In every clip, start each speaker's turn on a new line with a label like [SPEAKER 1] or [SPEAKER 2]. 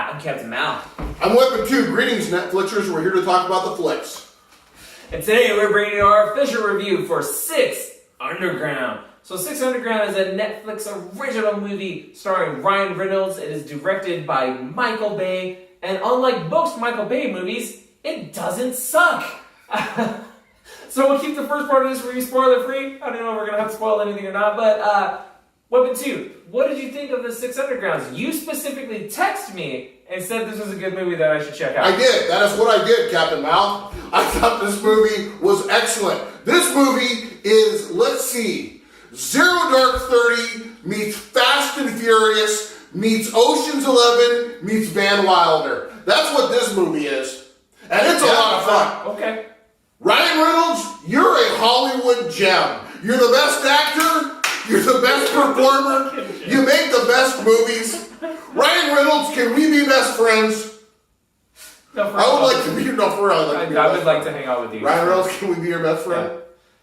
[SPEAKER 1] I'm Captain Mal.
[SPEAKER 2] I'm Weapon 2. Greetings, Netflixers. We're here to talk about the flicks.
[SPEAKER 1] And today we're bringing you our official review for Six Underground. So Six Underground is a Netflix original movie starring Ryan Reynolds. It is directed by Michael Bay. And unlike most Michael Bay movies, it doesn't suck. So we'll keep the first part of this review spoiler free. I don't know if we're going to have to spoil anything or not. But Weapon 2, what did you think of the Six Undergrounds? You specifically texted me and said this was a good movie that I should check out.
[SPEAKER 2] I did. That is what I did, Captain Mal. I thought this movie was excellent. This movie is, let's see, Zero Dark 30 meets Fast and Furious meets Ocean's 11 meets Van Wilder. That's what this movie is. And it's a lot of fun.
[SPEAKER 1] Okay.
[SPEAKER 2] Ryan Reynolds, you're a Hollywood gem. You're the best actor. You're the best performer. You make the best movies. Ryan Reynolds, can we be best friends?
[SPEAKER 1] No,
[SPEAKER 2] I would like to be your
[SPEAKER 1] I would like to hang out with you.
[SPEAKER 2] Ryan Reynolds, can we be your best friend? Yeah.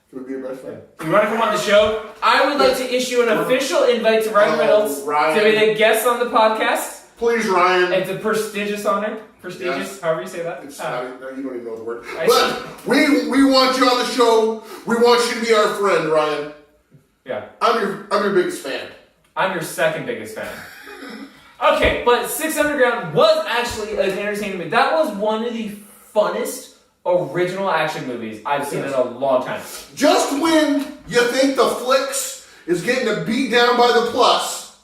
[SPEAKER 2] Can we be your best friend?
[SPEAKER 1] You want to come on the show? I would like to issue an official invite to Ryan Reynolds to be the guest on the podcast.
[SPEAKER 2] Please, Ryan.
[SPEAKER 1] It's a prestigious honor. Prestigious, however you say that.
[SPEAKER 2] It's not, you don't even know the word. But we want you on the show. We want you to be our friend, Ryan.
[SPEAKER 1] Yeah.
[SPEAKER 2] I'm your biggest fan.
[SPEAKER 1] I'm your second biggest fan. Okay, but Six Underground was actually an entertaining movie. That was one of the funnest original action movies I've seen in a long time.
[SPEAKER 2] Just when you think the flicks is getting beat down by the plus,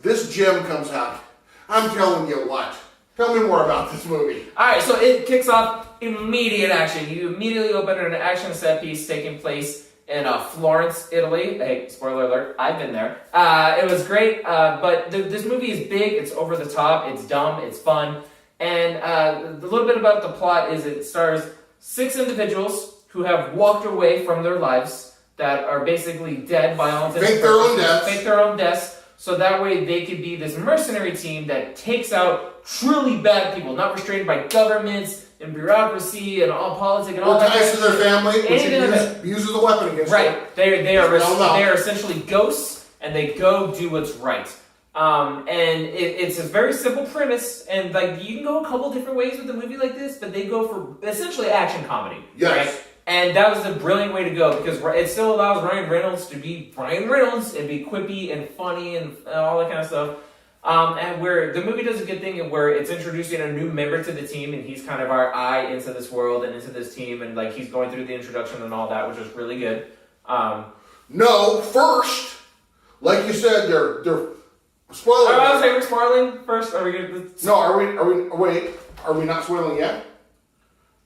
[SPEAKER 2] this gem comes out. I'm telling you what. Tell me more about this movie.
[SPEAKER 1] Alright, so it kicks off immediate action. You immediately open an action set piece taking place in Florence, Italy. Hey, spoiler alert, I've been there. It was great, but this movie is big, it's over the top, it's dumb, it's fun. And the little bit about the plot is it stars 6 individuals who have walked away from their lives that are basically dead by all intents and purposes. Fake their own deaths. So that way they could be this mercenary team that takes out truly bad people, not restrained by governments and bureaucracy and all politics and all that.
[SPEAKER 2] Ties to their family, which uses a weapon against them.
[SPEAKER 1] Right. They are essentially ghosts, and they go do what's right. And it's a very simple premise, and like you can go a couple different ways with a movie like this, but they go for essentially action comedy.
[SPEAKER 2] Yes.
[SPEAKER 1] Right? And that was a brilliant way to go because it still allows Ryan Reynolds to be Ryan Reynolds and be quippy and funny and all that kind of stuff. And where the movie does a good thing where it's introducing a new member to the team, and he's kind of our eye into this world and into this team, and like he's going through the introduction and all that, which was really good.
[SPEAKER 2] No, first, like you said, they're spoiling.
[SPEAKER 1] I was saying we're spoiling first. Are we gonna?
[SPEAKER 2] No, are we not spoiling yet?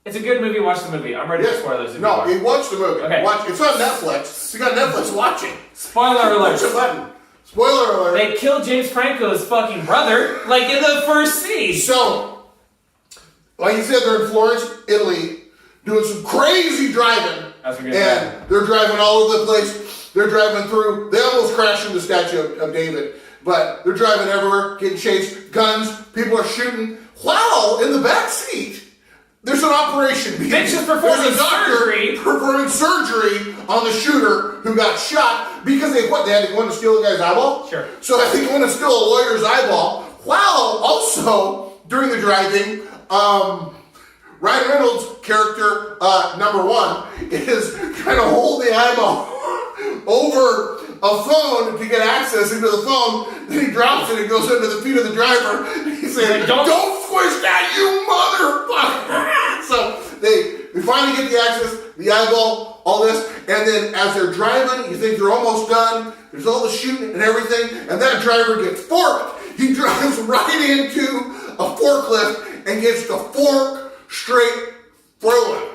[SPEAKER 1] It's a good movie. Watch the movie. I'm ready for spoilers.
[SPEAKER 2] No, watch the movie.
[SPEAKER 1] Okay.
[SPEAKER 2] It's on Netflix. You got Netflix watching.
[SPEAKER 1] Spoiler alert.
[SPEAKER 2] Push a button. Spoiler alert.
[SPEAKER 1] They killed James Franco's fucking brother, like in the first scene.
[SPEAKER 2] So, like you said, they're in Florence, Italy, doing some crazy driving.
[SPEAKER 1] That's a good
[SPEAKER 2] and they're driving all over the place. They're driving through. They almost crashed into the Statue of David. But they're driving everywhere, getting chased, guns, people are shooting. While in the back seat, there's an operation.
[SPEAKER 1] Bitch is performing surgery.
[SPEAKER 2] Performing surgery on the shooter who got shot because they had to go in to steal the guy's eyeball?
[SPEAKER 1] Sure.
[SPEAKER 2] So I think they want to steal a lawyer's eyeball. While also, during the driving, Ryan Reynolds' character, number 1, is trying to hold the eyeball over a phone to get access into the phone. Then he drops it and goes under the feet of the driver. He says, don't squish that, you motherfucker! So they finally get the access, the eyeball, all this, and then as they're driving, you think they're almost done. There's all the shooting and everything, and that driver gets forked. He drives right into a forklift and gets the fork straight through him.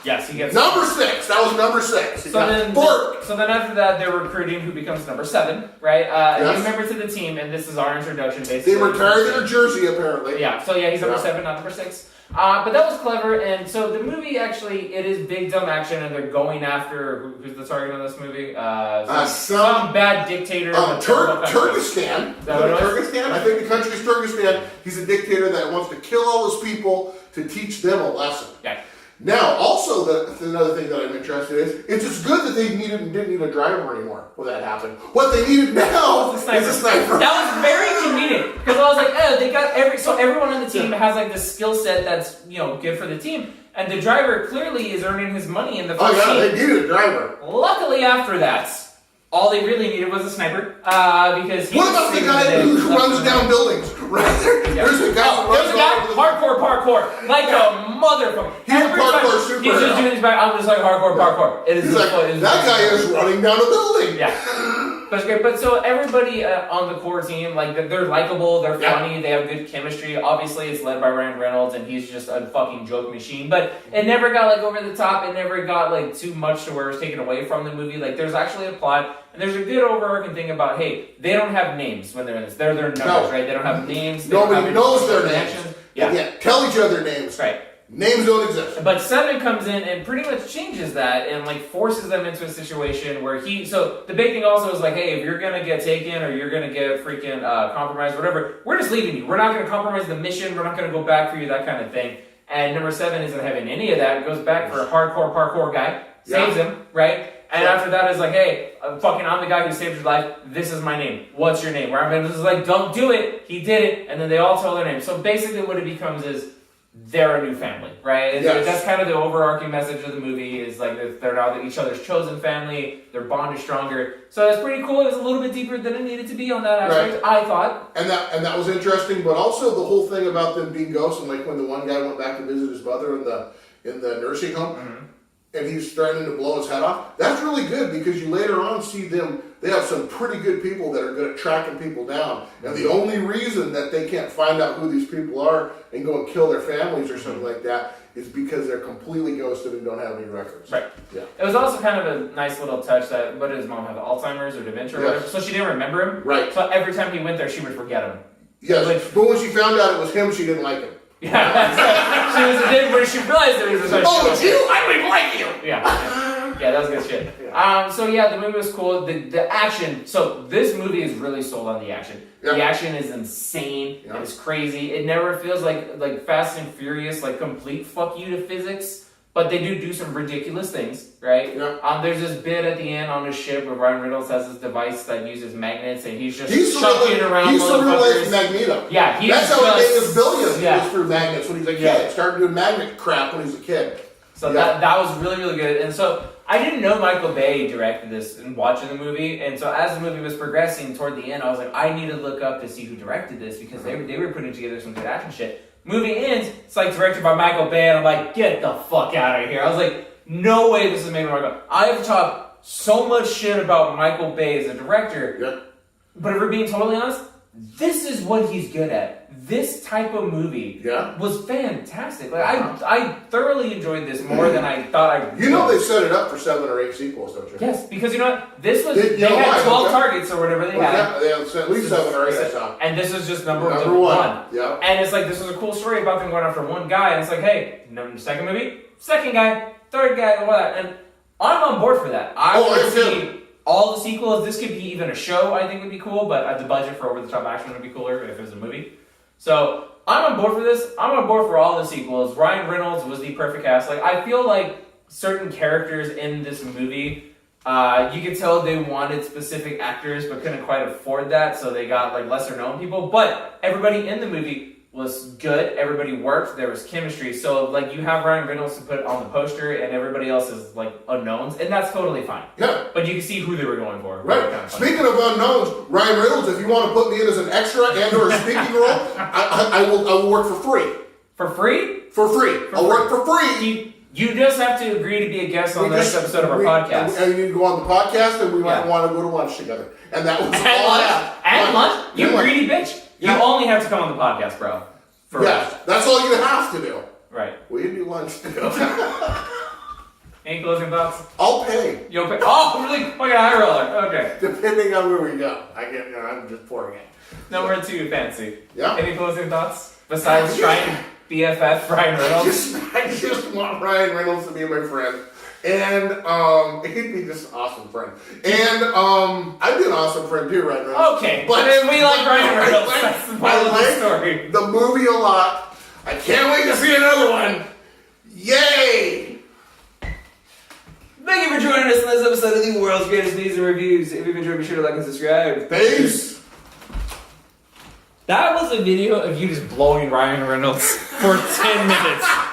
[SPEAKER 1] Yes, he gets
[SPEAKER 2] number 6. That was number 6.
[SPEAKER 1] So then after that, they're recruiting who becomes number 7, right? A new member to the team, and this is our introduction, basically.
[SPEAKER 2] They retired their jersey, apparently.
[SPEAKER 1] Yeah, so he's number 7, not number 6. But that was clever, and so the movie actually, it is big dumb action, and they're going after, who's the target of this movie? Some bad dictator.
[SPEAKER 2] Turkestan. Turkestan? I think the country is Turkestan. He's a dictator that wants to kill all his people to teach them a lesson.
[SPEAKER 1] Okay.
[SPEAKER 2] Now, also, another thing that I'm interested in is it's just good that they didn't need a driver anymore when that happened. What they needed now is a sniper.
[SPEAKER 1] That was very convenient because I was like, oh, they got everyone on the team has like the skill set that's good for the team, and the driver clearly is earning his money in the first scene.
[SPEAKER 2] They needed a driver.
[SPEAKER 1] Luckily, after that, all they really needed was a sniper because.
[SPEAKER 2] What about the guy who runs down buildings? Right there, there's a guy.
[SPEAKER 1] There's a guy hardcore parkour like a motherfucker.
[SPEAKER 2] He's a parkour superhero.
[SPEAKER 1] He's just doing his back. I'm just like hardcore parkour. It is.
[SPEAKER 2] That guy is running down a building.
[SPEAKER 1] Yeah. But it's great. But so everybody on the core team, like they're likable, they're funny, they have good chemistry. Obviously, it's led by Ryan Reynolds, and he's just a fucking joke machine. But it never got like over the top. It never got like too much to where it's taken away from the movie. Like there's actually a plot, and there's a good overarching thing about they don't have names when they're in this. They're numbers, right? They don't have names.
[SPEAKER 2] Nobody knows their names.
[SPEAKER 1] Yeah.
[SPEAKER 2] They can't tell each other names.
[SPEAKER 1] Right.
[SPEAKER 2] Names don't exist.
[SPEAKER 1] But Seven comes in and pretty much changes that and like forces them into a situation where so the big thing also is like, hey, if you're gonna get taken or you're gonna get freaking compromised, whatever, we're just leaving you. We're not gonna compromise the mission. We're not gonna go back for you, that kind of thing. And number 7 isn't having any of that. Goes back for a hardcore parkour guy, saves him, right? And after that is like, hey, I'm the guy who saved your life. This is my name. What's your name? Ryan Reynolds is like, don't do it. He did it. And then they all tell their name. So basically what it becomes is they're a new family, right?
[SPEAKER 2] Yes.
[SPEAKER 1] That's kind of the overarching message of the movie is like they're now each other's chosen family. Their bond is stronger. So that's pretty cool. It was a little bit deeper than it needed to be on that aspect, I thought.
[SPEAKER 2] And that was interesting, but also the whole thing about them being ghosts and like when the one guy went back to visit his mother in the nursing home and he's threatening to blow his head off. That's really good because you later on see them. They have some pretty good people that are good at tracking people down. And the only reason that they can't find out who these people are and go and kill their families or something like that is because they're completely ghosted and don't have any records.
[SPEAKER 1] Right.
[SPEAKER 2] Yeah.
[SPEAKER 1] It was also kind of a nice little touch that, what did his mom have, Alzheimer's or dementia or whatever? So she didn't remember him.
[SPEAKER 2] Right.
[SPEAKER 1] So every time he went there, she would forget him.
[SPEAKER 2] Yes, but when she found out it was him, she didn't like him.
[SPEAKER 1] Yeah. When she realized it was
[SPEAKER 2] it's you? I don't even like you!
[SPEAKER 1] Yeah, that was good shit. Yeah. So yeah, the movie was cool. The action. So this movie is really sold on the action.
[SPEAKER 2] Yep.
[SPEAKER 1] The action is insane.
[SPEAKER 2] Yep.
[SPEAKER 1] It's crazy. It never feels like Fast and Furious, like complete fuck you to physics. But they do some ridiculous things, right?
[SPEAKER 2] Yep.
[SPEAKER 1] There's this bit at the end on the ship where Ryan Reynolds has this device that uses magnets, and he's just chucking around.
[SPEAKER 2] He's the real life Magneto.
[SPEAKER 1] Yeah,
[SPEAKER 2] that's how he made his billions.
[SPEAKER 1] Yeah.
[SPEAKER 2] Was through magnets when he's a kid. Yeah. Started doing magnet crap when he was a kid.
[SPEAKER 1] So that was really, really good. And so I didn't know Michael Bay directed this and watching the movie. And so as the movie was progressing toward the end, I was like, I need to look up to see who directed this because they were putting together some good action shit. Movie ends, it's like directed by Michael Bay, and I'm like, get the fuck out of here. I was like, no way this is made by Michael Bay. I have talked so much shit about Michael Bay as a director, but if we're being totally honest, this is what he's good at. This type of movie was fantastic. Like I thoroughly enjoyed this more than I thought I would.
[SPEAKER 2] You know they set it up for 7 or 8 sequels, don't you?
[SPEAKER 1] Yes, because you know what? This was they had 12 targets or whatever they had.
[SPEAKER 2] Yeah, they had at least 7 or 8 I saw.
[SPEAKER 1] And this was just number
[SPEAKER 2] one. Yeah.
[SPEAKER 1] And it's like this was a cool story about them going after one guy, and it's like, hey, second movie, second guy, third guy, what? And I'm on board for that. I want to see all the sequels. This could be even a show, I think would be cool, but the budget for over-the-top action would be cooler if it was a movie. So I'm on board for this. I'm on board for all the sequels. Ryan Reynolds was the perfect cast. Like I feel like certain characters in this movie, you could tell they wanted specific actors but couldn't quite afford that, so they got like lesser known people. But everybody in the movie was good. Everybody worked. There was chemistry. So like you have Ryan Reynolds to put on the poster, and everybody else is like unknowns, and that's totally fine.
[SPEAKER 2] Yeah.
[SPEAKER 1] But you can see who they were going for.
[SPEAKER 2] Right. Kind of speaking of unknowns, Ryan Reynolds, if you want to put me in as an extra and or a speaking role, I will work for free.
[SPEAKER 1] For free?
[SPEAKER 2] For free. I'll work for free.
[SPEAKER 1] You just have to agree to be a guest on the next episode of our podcast.
[SPEAKER 2] And you need to go on the podcast, and we might want to go to lunch together. And that was
[SPEAKER 1] all lunch? You greedy bitch. You only have to come on the podcast, bro.
[SPEAKER 2] That's all you have to do.
[SPEAKER 1] Right.
[SPEAKER 2] We can do lunch too.
[SPEAKER 1] Any closing thoughts?
[SPEAKER 2] I'll pay.
[SPEAKER 1] You'll pay? Oh, really? Fucking high roller. Okay.
[SPEAKER 2] Depending on where we go. I'm just pouring it.
[SPEAKER 1] No, we're too fancy.
[SPEAKER 2] Yeah.
[SPEAKER 1] Any closing thoughts? Besides trying BFF Ryan Reynolds?
[SPEAKER 2] I just want Ryan Reynolds to be my friend. And he'd be just an awesome friend. And I'd be an awesome friend too, Ryan Reynolds.
[SPEAKER 1] Okay, but we like Ryan Reynolds. That's the part of the story.
[SPEAKER 2] The movie a lot. I can't wait to see another one. Yay!
[SPEAKER 3] Thank you for joining us in this episode of the World's Greatest News and Reviews. If you've enjoyed, be sure to like and subscribe.
[SPEAKER 2] Peace.
[SPEAKER 1] That was a video of you just blowing Ryan Reynolds for 10 minutes.